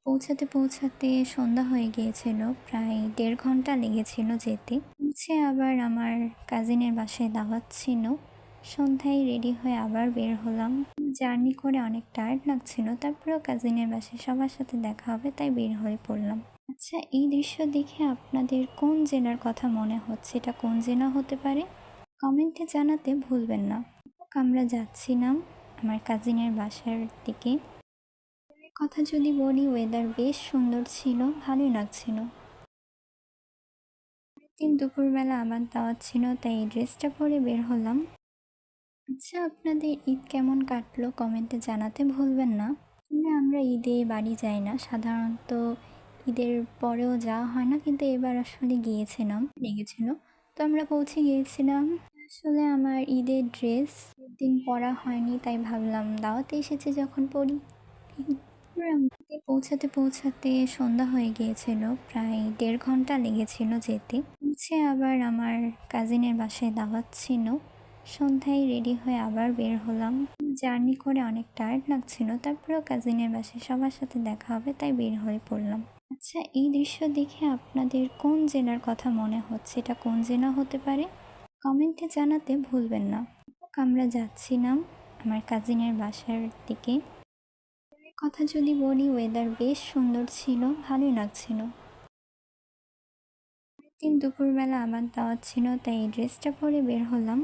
পৌঁছাতে পৌঁছাতে সন্ধ্যা হয়ে গিয়েছিল। প্রায় ১.৫ ঘন্টা লেগেছিল যেতে। আবার আমার কাজিনের বাসায় দাওয়াত ছিল। সন্ধ্যায় রেডি হয়ে আবার বের হলাম। জার্নি করে অনেক টায়ার্ড লাগছিল। তারপরেও কাজিনের বাসায় সবার সাথে দেখা হবে তাই বের হয়ে পড়লাম। আচ্ছা, এই দৃশ্য দেখে আপনাদের কোন জেলার কথা মনে হচ্ছে? এটা কোন জেলা হতে পারে? কমেন্টে জানাতে ভুলবেন না। আমরা যাচ্ছিলাম আমার কাজিনের বাসার দিকে। কথা যদি বলি, ওয়েদার বেশ সুন্দর ছিল, ভালোই লাগছিল। দিন দুপুরবেলা আমার দাওয়াত ছিল তাই এই ড্রেসটা পরে বের হলাম। আচ্ছা, আপনাদের ঈদ কেমন কাটলো কমেন্টে জানাতে ভুলবেন না। আসলে আমরা ঈদে বাড়ি যাই না সাধারণত, ঈদের পরেও যাওয়া হয় না, কিন্তু এবার আসলে গিয়েছিলাম, লেগেছিল তো আমরা পৌঁছে গিয়েছিলাম। আসলে আমার ঈদের ড্রেস দিন পরা হয়নি তাই ভাবলাম দাওয়াতে এসেছে যখন পরি। পৌঁছাতে পৌঁছাতে সন্ধ্যা হয়ে গিয়েছিল। প্রায় ১.৫ ঘন্টা লেগেছিল যেতে। আবার আমার কাজিনের বাসায় দাওয়াত ছিল। সন্ধ্যায় রেডি হয়ে আবার বের হলাম। জার্নি করে অনেক টায়ার্ড লাগছিল। তারপরেও কাজিনের বাসায় সবার সাথে দেখা হবে তাই বের হয়ে পড়লাম। আচ্ছা, এই দৃশ্য দেখে আপনাদের কোন জেলার কথা মনে হচ্ছে? এটা কোন জেলা হতে পারে? কমেন্টে জানাতে ভুলবেন না। আমরা যাচ্ছিলাম আমার কাজিনের বাসার দিকে। কথা যদি বলি, ওয়েদার বেশ সুন্দর ছিল, ভালোই লাগছিল। দিন দুপুরবেলা আমার দাওয়াত ছিল তাই এই ড্রেসটা পরে বের হলাম।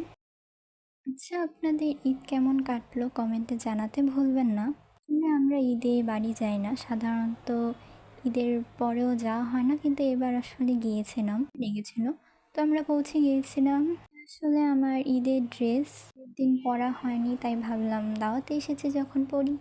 আচ্ছা, আপনাদের ঈদ কেমন কাটলো কমেন্টে জানাতে ভুলবেন না। আসলে আমরা ঈদে বাড়ি যাই না সাধারণত, ঈদের পরেও যাওয়া হয় না, কিন্তু এবার আসলে গিয়েছিলাম, লেগেছিল তো আমরা পৌঁছে গিয়েছিলাম। আসলে আমার ঈদের ড্রেস দিন পরা হয়নি তাই ভাবলাম দাওয়াতে এসেছে যখন পরি।